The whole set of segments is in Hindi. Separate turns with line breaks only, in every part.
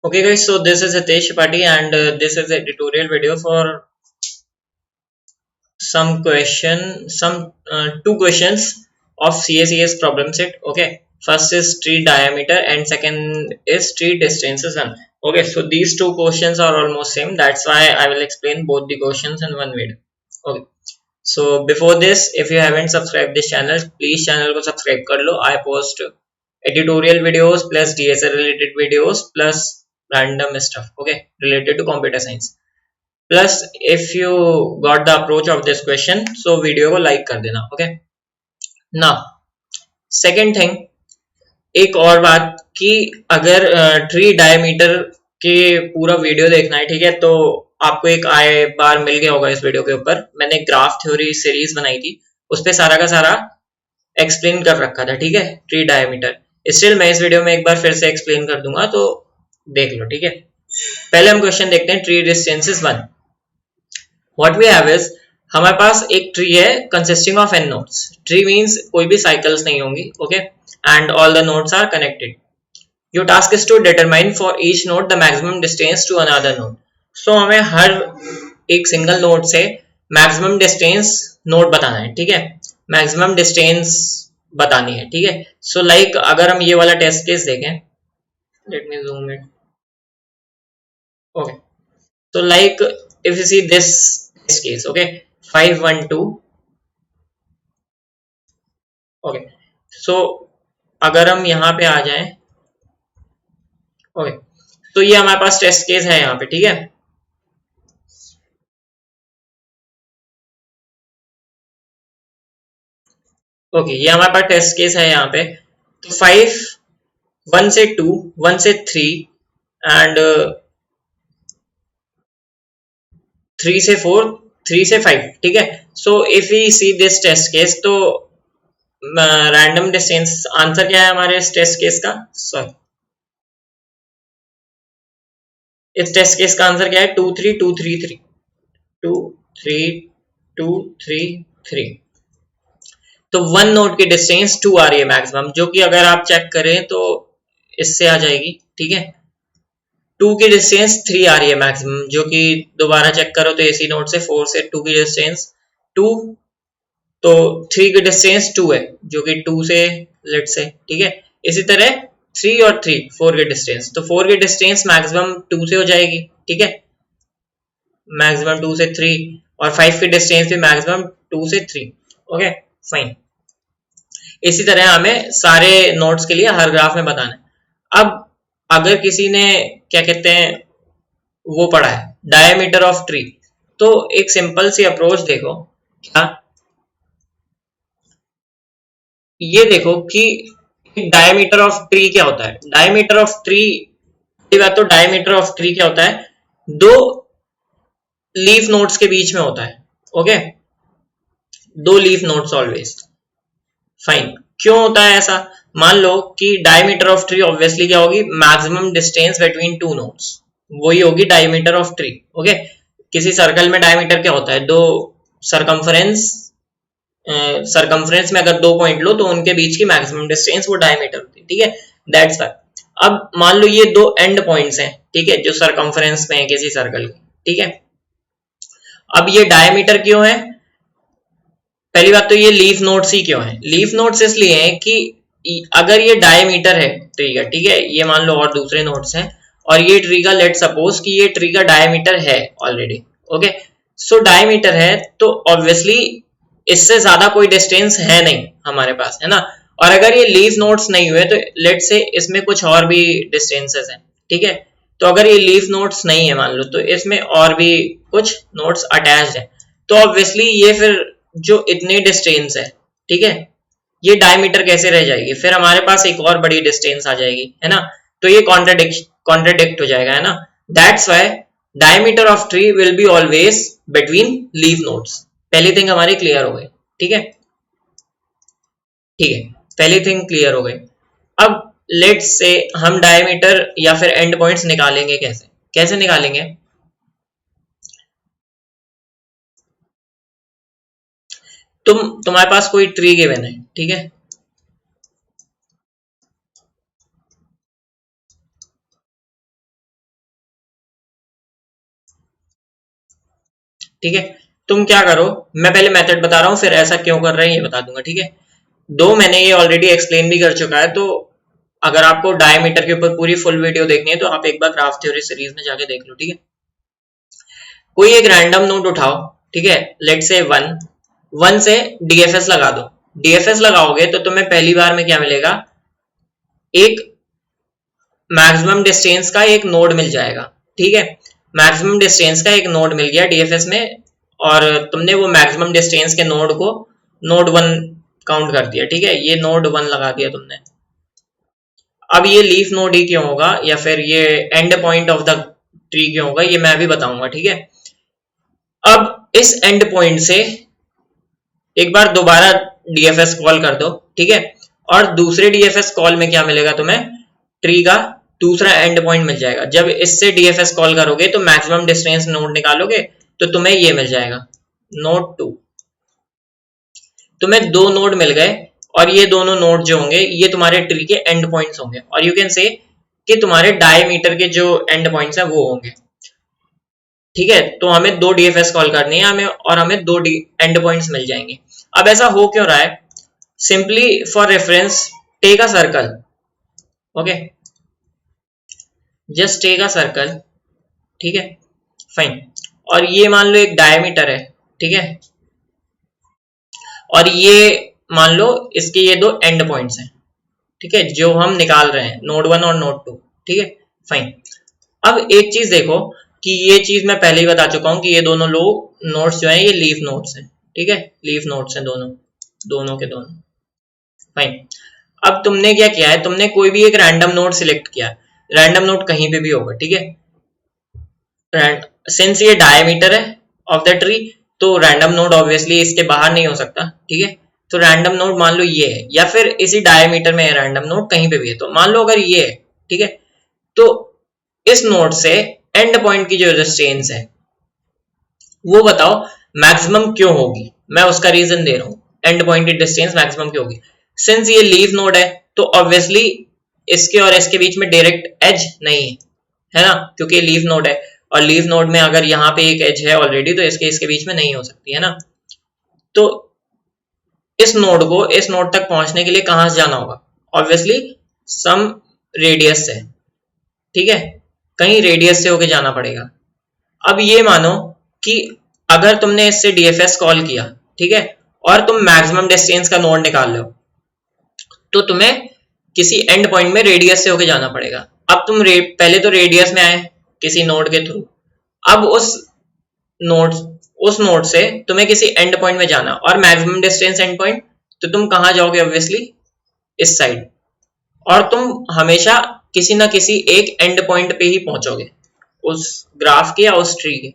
Okay guys, so this is Hitesh Tripathi and this is a tutorial video for some two questions of CACS problem set. Okay, first is tree diameter and second is tree distances one. Okay, so these two questions are almost same. That's why I will explain both the questions in one video. Okay. So before this, if you haven't subscribed this channel, please channel को subscribe कर लो. I post editorial videos plus DSL related videos plus random stuff. Okay, related to computer science. Plus, if you got the approach of this question, so video को like कर देना. Okay. Now, second thing, एक और बात कि अगर ट्री डायमीटर के पूरा वीडियो देखना है, ठीक है, तो आपको एक आई बार मिल गया होगा इस वीडियो के ऊपर. मैंने ग्राफ थ्योरी सीरीज बनाई थी, उस पे सारा का सारा एक्सप्लेन कर रखा था, ठीक है, ट्री डायमीटर. स्टिल मैं इस वीडियो में एक बार फिर से एक्सप्लेन कर दूंगा, तो देख लो, ठीक है. पहले हम क्वेश्चन देखते हैं, tree distances one. What we have is, हमारे पास एक ट्री है consisting of n nodes. Tree means कोई भी साइकिल्स नहीं होंगी. Okay, and all the nodes are connected. Your task is to determine for each node the maximum distance to another node. So हमें हर एक सिंगल नोड से मैक्सिमम डिस्टेंस नोड बताना है, ठीक है, मैक्सिमम डिस्टेंस बतानी है, ठीक है. सो लाइक अगर हम ये वाला टेस्ट केस देखें, let me zoom it. Okay, so like if you see this case, okay, 512. okay, so अगर हम यहाँ पे आ जाएं, ओके, तो ये हमारे पास टेस्ट केस है यहाँ पे, ठीक है. ओके, ये हमारे पास टेस्ट केस है यहाँ पे. तो 5 1 से 2 1 से 3 एंड 3 से 4 3 से 5, ठीक है. So if we see this test case, तो रैंडम डिस्टेंस आंसर क्या है हमारे इस टेस्ट केस का, सॉरी, इस टेस्ट केस का आंसर क्या है, 2 3 2 3 3 2 3 2 3 3. तो वन नोड की डिस्टेंस 2 आ रही है मैक्सिमम, जो कि अगर आप चेक करें तो इससे आ जाएगी, ठीक है. 2 की डिस्टेंस 3 आ रही है मैक्सिमम, जो कि दोबारा चेक करो तो इसी नोड से 4 से 2 की डिस्टेंस 2, तो 3 की डिस्टेंस 2 है, जो कि 2 से लेट से, ठीक है. इसी तरह 3 और 3 4 की डिस्टेंस, तो 4 की डिस्टेंस मैक्सिमम 2 से हो जाएगी, ठीक है, मैक्सिमम 2 से 3, और 5 की डिस्टेंस भी मैक्सिमम 2 से 3. Okay, fine. इसी तरह हमें सारे नोड्स के लिए हर ग्राफ में बताना है. अब अगर किसी ने क्या कहते हैं वो पढ़ा है डायमीटर ऑफ ट्री, तो एक सिंपल सी अप्रोच देखो. क्या ये देखो कि डायमीटर ऑफ ट्री क्या होता है. डायमीटर ऑफ ट्री, तो डायमीटर ऑफ ट्री क्या होता है, दो लीफ नोड्स के बीच में होता है. ओके, दो लीफ नोड्स ऑलवेज. फाइन. क्यों होता है ऐसा, मान लो कि डायमीटर ऑफ ट्री ऑब्वियसली क्या होगी, maximum distance between two nodes, वही होगी डायमीटर ऑफ ट्री. ओके, किसी सर्कल में डायमीटर क्या होता है, दो सरकमफ्रेंस, सरकमफ्रेंस में अगर दो पॉइंट लो तो उनके बीच की मैक्सिमम डिस्टेंस वो डायमीटर होती है, ठीक है. That's why. अब मान लो ये दो एंड पॉइंट्स हैं, ठीक है, जो सरकमफ्रेंस में है किसी सर्कल की, ठीक है. अब ये डायमीटर क्यों है, पहली बात तो ये लीफ नोड्स ही क्यों है. लीफ नोड्स इसलिए हैं कि अगर ये डायमीटर है ट्री का, ठीक है, ये मान लो और दूसरे नोड्स हैं, और ये ट्री का, लेट सपोज कि ये ट्री का डायमीटर है ऑलरेडी. ओके, सो डायमीटर है तो ऑब्वियसली इससे ज्यादा कोई डिस्टेंस है नहीं हमारे पास, है ना. और अगर ये लीफ नोड्स नहीं हुए तो लेट से इसमें कुछ और भी डिस्टेंसेस हैं, ठीक है. तो अगर ये लीफ नोड्स नहीं है मान लो, तो इसमें और भी कुछ नोड्स अटैच्ड है, तो ऑब्वियसली ये फिर जो इतनी डिस्टेंस है, ठीक है, ये डायमीटर कैसे रह जाएगी, फिर हमारे पास एक और बड़ी डिस्टेंस आ जाएगी, है ना. तो ये कॉन्ट्रडिक्ट हो जाएगा, है ना. That's why diameter of tree will be always between leaf nodes. पहली थिंग हमारी क्लियर हो गई, ठीक है, ठीक है, पहली थिंग क्लियर हो गई. अब लेट्स से हम डायमीटर या फिर एंड पॉइंट्स निकालेंगे, कैसे कैसे निकालेंगे. तुम्हारे पास कोई ट्री गिवन है, ठीक है, ठीक है, तुम क्या करो, मैं पहले मेथड बता रहा हूँ, फिर ऐसा क्यों कर रहे हैं ये बता दूंगा। ठीक है, दो मैंने ये ऑलरेडी एक्सप्लेन भी कर चुका है, तो अगर आपको डायमीटर के ऊपर पूरी फुल वीडियो देखनी है तो आप एक बार ग्राफ थ्योरी सीरीज में जाके देख लो। ठीक है, कोई एक रैंडम नोड उठाओ, ठीक है, लेट से 1 से डीएफएस लगा दो। डीएफएस लगाओगे तो तुम्हें पहली बार में क्या मिलेगा, एक मैक्सिमम डिस्टेंस का एक नोड मिल जाएगा। ठीक है, मैक्सिमम डिस्टेंस का एक नोड मिल गया डीएफएस में, और तुमने वो मैक्सिमम डिस्टेंस के नोड को नोड 1 काउंट कर दिया। ठीक है, ये नोड 1 लगा दिया तुमने। अब ये लीफ नोड ही क्यों होगा या फिर ये and point of the tree क्यों होगा ये मैं अभी बताऊंगा। ठीक है, अब इस एंड पॉइंट से एक बार दोबारा डीएफएस कॉल कर दो। ठीक है, और दूसरे डीएफएस कॉल में क्या मिलेगा तुम्हें, ट्री का दूसरा एंड पॉइंट मिल जाएगा। जब इससे डीएफएस कॉल करोगे तो मैक्सिमम डिस्टेंस नोड निकालोगे तो तुम्हें ये मिल जाएगा नोड 2। तुम्हें दो नोड मिल गए, और ये दोनों नोड जो होंगे ये तुम्हारे ट्री के एंड पॉइंट्स होंगे, और यू कैन से कि तुम्हारे डायमीटर के जो एंड पॉइंट्स हैं वो होंगे। ठीक है, तो हमें दो डीएफएस कॉल करनी है हमें, और हमें दो एंड पॉइंट्स मिल जाएंगे। अब ऐसा हो क्यों रहा है, simply for reference take a circle. Okay, just take a circle. ठीक है, फाइन, और ये मान लो एक डायमीटर है। ठीक है, और ये मान लो इसके ये दो एंड पॉइंट्स हैं। ठीक है, जो हम निकाल रहे हैं नोड 1 और नोड 2। ठीक है, फाइन। अब एक चीज देखो कि ये चीज मैं पहले ही बता चुका हूं कि ये दोनों लोग नोड्स जो हैं ये लीफ नोड्स हैं। ठीक है, लीफ नोड्स हैं दोनों, दोनों के दोनों। फाइन, अब तुमने क्या किया है, तुमने कोई भी एक रैंडम नोड सिलेक्ट किया। रैंडम नोड कहीं पे भी होगा। ठीक है, सिंस ये डायमीटर है ऑफ द ट्री तो रैंडम नोड ऑब्वियसली इसके बाहर नहीं हो सकता। ठीक है, तो रैंडम नोड मान लो ये है, या फिर इसी डायमीटर में रैंडम नोड कहीं पे भी है। तो मान लो अगर ये है, ठीक है, तो इस नोड से एंड पॉइंट की जो डिस्टेंस है वो बताओ मैक्सिमम क्यों होगी। मैं उसका रीजन दे रहा हूं, एंड पॉइंट की डिस्टेंस मैक्सिमम क्यों होगी। सिंस ये लीफ नोड है तो ऑब्वियसली इसके और इसके बीच में डायरेक्ट एज नहीं है ना, क्योंकि लीफ नोड है, और लीफ नोड में अगर यहाँ पे एक एज है ऑलरेडी तो इसके बीच में नहीं हो सकती है ना। तो इस नोड को इस नोड तक पहुंचने के लिए कहां से जाना होगा, ऑब्वियसली सम रेडियस से। ठीक है, कहीं रेडियस से होके जाना पड़ेगा। अब ये मानो कि अगर तुमने इससे डीएफएस कॉल किया, ठीक है, और तुम मैक्सिमम डिस्टेंस का नोड निकाल लो, तो तुम्हें किसी एंड पॉइंट में रेडियस से होके जाना पड़ेगा। अब तुम पहले तो रेडियस में आए किसी नोड के थ्रू, अब नोड उस नोड से तुम्हें किसी एंड पॉइंट में जाना, और मैक्सिमम डिस्टेंस एंड पॉइंट, तो तुम कहां जाओगे, ऑब्वियसली इस साइड, और तुम हमेशा किसी ना किसी एक एंड पॉइंट पे ही पहुंचोगे उस ग्राफ के या उस ट्री के।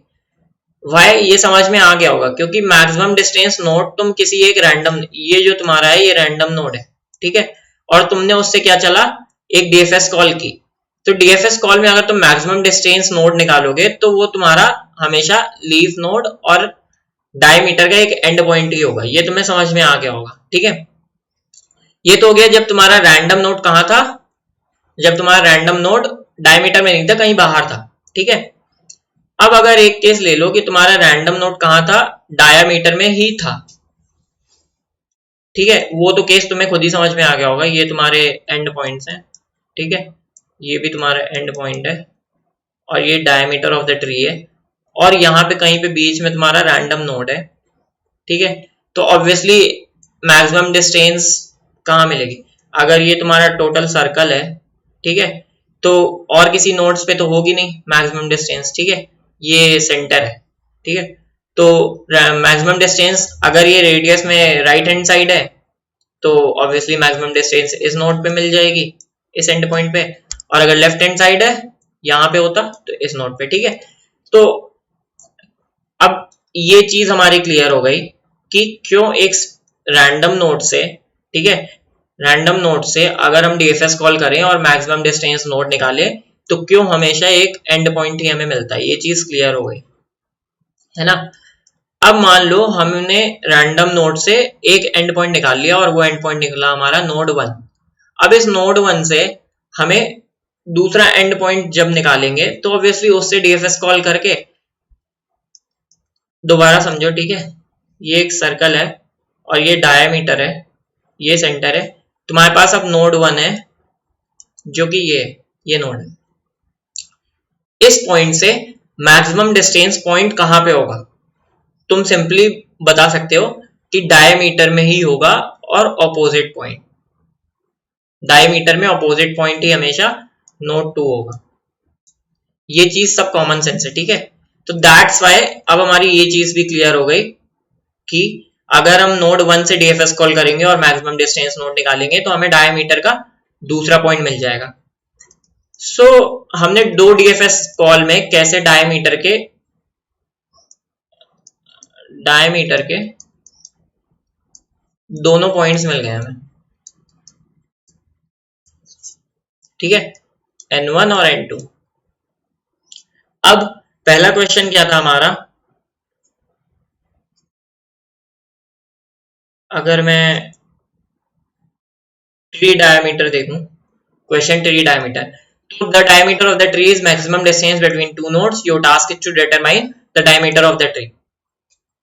वाई ये समझ में आ गया होगा, क्योंकि मैक्सिमम डिस्टेंस नोड तुम किसी एक रैंडम, ये जो तुम्हारा है ये रैंडम नोड है। ठीक है, और तुमने उससे क्या चला, एक डीएफएस कॉल की। तो डीएफएस कॉल में अगर तुम मैक्सिमम डिस्टेंस नोड निकालोगे तो वो तुम्हारा हमेशा लीफ नोड और डायमीटर का एक एंड पॉइंट ही होगा। ये तुम्हें समझ में आ गया होगा। ठीक है, ये तो हो गया जब तुम्हारा रैंडम नोड कहां था, जब तुम्हारा रैंडम नोड डायमीटर में नहीं था, कहीं बाहर था। ठीक है, अब अगर एक केस ले लो कि तुम्हारा रैंडम नोड कहां था, डायमीटर में ही था। ठीक है, वो तो केस तुम्हें खुद ही समझ में आ गया होगा। ये तुम्हारे एंड पॉइंट्स हैं। ठीक है, ये भी तुम्हारा एंड पॉइंट है, और ये डायमीटर ऑफ द ट्री है, और यहाँ पे कहीं पे बीच में तुम्हारा रैंडम नोड है। ठीक है, तो ऑब्वियसली मैक्सिमम डिस्टेंस कहाँ मिलेगी, अगर ये तुम्हारा टोटल सर्कल है, ठीक है, तो और किसी नोड्स पे तो होगी नहीं मैक्सिमम डिस्टेंस। ठीक है, ये सेंटर है। ठीक है, तो मैक्सिमम डिस्टेंस अगर ये रेडियस में राइट हैंड साइड है तो ऑब्वियसली मैक्सिमम डिस्टेंस इस नोड पे मिल जाएगी, इस एंड पॉइंट पे, और अगर लेफ्ट हैंड साइड है यहाँ पे होता तो इस नोड पे। ठीक है, तो अब ये चीज हमारी क्लियर हो गई कि क्यों एक रैंडम नोड से, ठीक है, रैंडम नोड से अगर हम डीएफएस कॉल करें और मैक्सिमम डिस्टेंस नोड निकालें तो क्यों हमेशा एक एंड पॉइंट ही हमें मिलता है। ये चीज क्लियर हो गई है ना। अब मान लो हमने रैंडम नोड से एक एंड पॉइंट निकाल लिया, और वो एंड पॉइंट निकला हमारा नोड 1। अब इस नोड 1 से हमें दूसरा एंड पॉइंट जब निकालेंगे तो ऑब्वियसली उससे डीएफएस कॉल करके दोबारा समझो, ठीक है। ये एक सर्कल है और ये डायमीटर है, ये सेंटर है। तुम्हारे पास अब नोड 1 है जो कि ये नोड है। इस पॉइंट से मैक्सिमम डिस्टेंस पॉइंट कहां पे होगा? तुम सिंपली बता सकते हो कि डायमीटर में ही होगा और ऑपोजिट पॉइंट, डायमीटर में ऑपोजिट पॉइंट ही हमेशा नोड 2 होगा। ये चीज सब कॉमन सेंस है, ठीक है। तो दैट्स वाई अब हमारी ये चीज भी क्लियर हो गई कि अगर हम नोड 1 से डीएफएस कॉल करेंगे और मैक्सिमम डिस्टेंस नोड निकालेंगे तो हमें डायमीटर का दूसरा पॉइंट मिल जाएगा। सो हमने दो डीएफएस कॉल में कैसे डायमीटर के दोनों पॉइंट्स मिल गए हमें, ठीक है, N1 और N2। अब पहला क्वेश्चन क्या था हमारा? अगर मैं ट्री डायमीटर देखूं, क्वेश्चन ट्री डायमीटर, तो the diameter of the tree is maximum distance between two nodes, your task is to determine the diameter of the tree.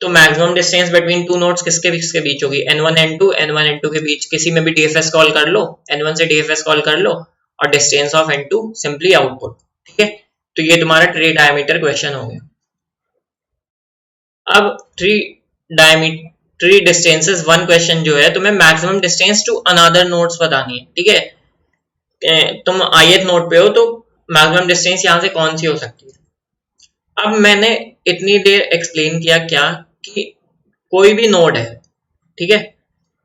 तो maximum distance between two nodes किसके बीच होगी? N1 N2 के बीच किसी में भी डीएफएस कॉल कर लो, N1 से डीएफएस कॉल कर लो और distance of N2 simply output, ठीक है। तो ये तुम्हारा ट्री डायमीटर क्वेश्चन हो गया। अब ट्री डिस्टेंसेस वन क्वेश्चन जो है, तुम्हें maximum distance to another nodes बतानी है, ठीक है। तुम ith नोड पे हो तो मैक्सिमम डिस्टेंस यहां से कौन सी हो सकती है? अब मैंने इतनी देर एक्सप्लेन किया क्या कि कोई भी नोड है, ठीक है,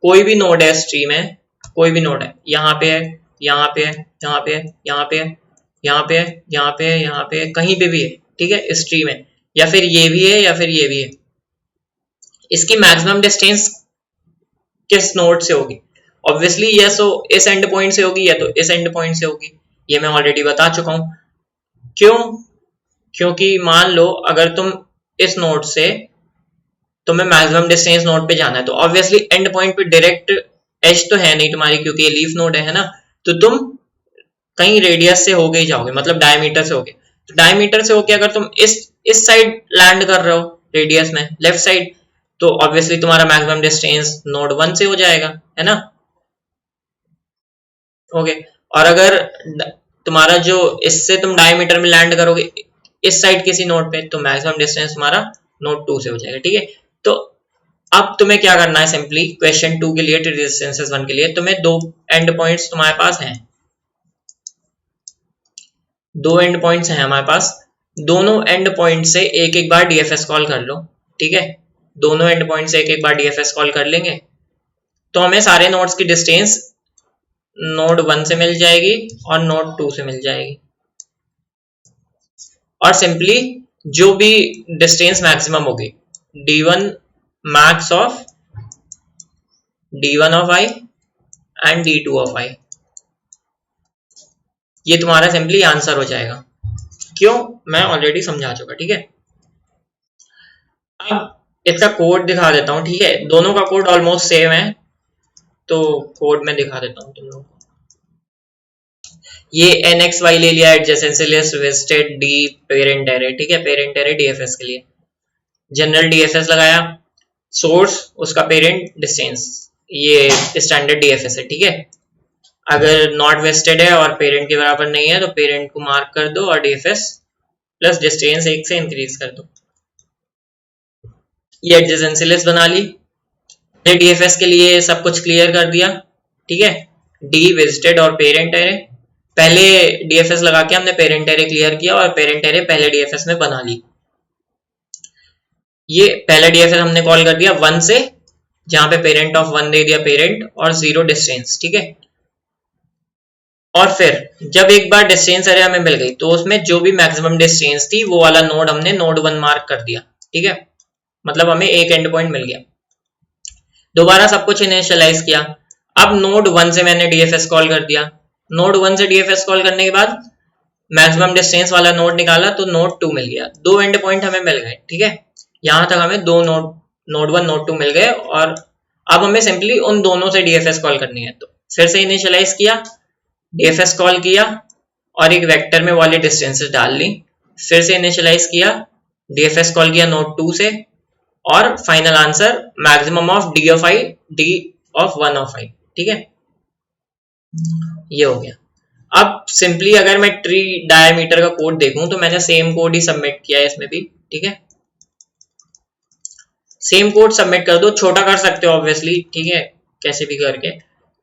कोई भी नोड है इस ट्री में, कोई भी नोड है, यहाँ पे है, यहाँ पे है, यहाँ पे है, यहाँ पे है, यहाँ पे है, यहाँ पे है, यहाँ पे है, कहीं पे भी है, ठीक है, इस ट्री में, या फिर ये भी है या फिर ये भी है। इसकी मैक्सिमम डिस्टेंस किस नोड से होगी? ऑब्वियसली या तो इस एंड पॉइंट से होगी या तो इस एंड पॉइंट से होगी। ये मैं ऑलरेडी बता चुका हूं। क्यों? क्योंकि मान लो अगर तुम इस नोड से तुम्हें मैक्सिमम डिस्टेंस नोड पे जाना है तो ऑब्वियसली एंड पॉइंट पे डायरेक्ट एज तो है नहीं तुम्हारी, क्योंकि ये लीफ नोड है ना, तो तुम कहीं रेडियस से होके ही जाओगे, मतलब डायमीटर से होके। तो डायमीटर से होके अगर तुम इस साइड लैंड कर रहे हो रेडियस में, लेफ्ट साइड, तो ऑब्वियसली तुम्हारा मैक्सिमम डिस्टेंस नोड 1 से हो जाएगा, है ना। ओके, और अगर तुम्हारा जो इससे तुम डायमीटर में लैंड करोगे इस साइड किसी नोड पे, तो मैक्सिमम डिस्टेंस तुम्हारा नोड 2 से हो जाएगा, ठीक है। तो अब तुम्हें क्या करना है, सिंपली क्वेश्चन 2 के लिए, ट्री डिस्टेंसेस 1 के लिए, तुम्हें दो एंड पॉइंट्स तुम्हारे पास हैं, दो एंड पॉइंट्स हैं हमारे पास। दोनों एंड पॉइंट से एक एक बार डीएफएस कॉल कर लो, ठीक है। दोनों एंड पॉइंट से एक एक बार डीएफएस कॉल कर लेंगे तो हमें सारे नोड्स की डिस्टेंस नोड 1 से मिल जाएगी और नोड 2 से मिल जाएगी। और सिंपली जो भी डिस्टेंस मैक्सिमम होगी, d1 max of d1 of i and d2 of i, ये तुम्हारा सिंपली आंसर हो जाएगा। क्यों? मैं ऑलरेडी समझा चुका, ठीक है। अब इसका कोड दिखा देता हूं, ठीक है। दोनों का कोड ऑलमोस्ट सेम है, तो कोड में दिखा देता हूं तुम लोगों को। ये nxy ले लिया, adjacency list, visited, D parent array, ठीक है, पेरेंट एरे डीएफएस के लिए। जनरल डीएफएस लगाया, सोर्स उसका पेरेंट डिस्टेंस, ये स्टैंडर्ड डीएफएस है, ठीक है। अगर नॉट वेस्टेड है और पेरेंट के बराबर नहीं है तो पेरेंट को मार्क कर दो और डीएफएस प्लस डिस्टेंस 1 से इंक्रीज कर दो। ये एडजेसेंसी लिस्ट बना ली, डीएफएस के लिए सब कुछ क्लियर कर दिया, ठीक है। डी विजिटेड और पेरेंट एरे, पहले डीएफएस लगा के हमने पेरेंट एरे क्लियर किया और पेरेंट एरे पहले डीएफएस में बना ली। ये पहला डीएफएस हमने कॉल कर दिया 1 से, जहां पे पेरेंट ऑफ 1 दे दिया पेरेंट और 0 डिस्टेंस, ठीक है। और फिर जब एक बार डिस्टेंस एरे हमें मिल गई तो उसमें जो भी मैक्सिमम डिस्टेंस थी वो वाला नोड हमने नोड 1 मार्क कर दिया, ठीक है। मतलब हमें एक एंड पॉइंट मिल गया। दोबारा सब कुछ इनिशियलाइज किया। अब नोड 1 से मैंने डीएफएस कॉल कर दिया। नोड 1 से डीएफएस कॉल करने के बाद मैक्सिमम डिस्टेंस वाला नोड निकाला तो नोड 2 मिल गया। दो एंड पॉइंट हमें मिल गए, ठीक है। यहां तक हमें दो नोड 1 नोड 2 मिल गए और अब हमें सिंपली उन दोनों से डीएफएस कॉल करनी है। तो फिर से इनिशियलाइज किया, डीएफएस कॉल किया और एक वेक्टर में वाली डिस्टेंसेस डाल ली। फिर से इनिशियलाइज किया, डीएफएस कॉल किया नोड 2 से और final answer maximum of d of i, d of 1 of i. ठीक है, ये हो गया। अब सिंपली अगर मैं ट्री डायमीटर का कोड देखूं तो मैंने सेम कोड ही सबमिट किया है इसमें भी। ठीक है, सेम कोड सबमिट कर दो, छोटा कर सकते हो ऑब्वियसली, ठीक है, कैसे भी करके।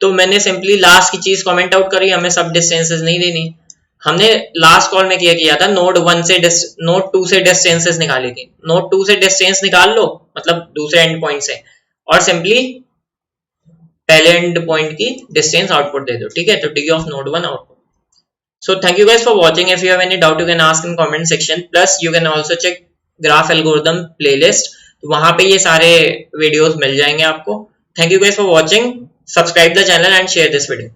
तो मैंने सिंपली लास्ट की चीज कमेंट आउट करी, हमें सब डिस्टेंसेस नहीं देनी। हमने लास्ट कॉल में किया था नोड 1 से नोड 2 से डिस्टेंसेस निकाली थी। नोड 2 से डिस्टेंस निकाल लो, मतलब दूसरे एंड पॉइंट से, और सिंपली पहले एंड पॉइंट की डिस्टेंस आउटपुट दे दो। ठीक है, तो D of node 1 output. So thank you guys for watching. If you have any doubt, you can ask in comment section. Plus you can also check graph algorithm playlist. तो वहां पे ये सारे वीडियोस मिल जाएंगे आपको। Thank you guys for watching. Subscribe the channel and share this video.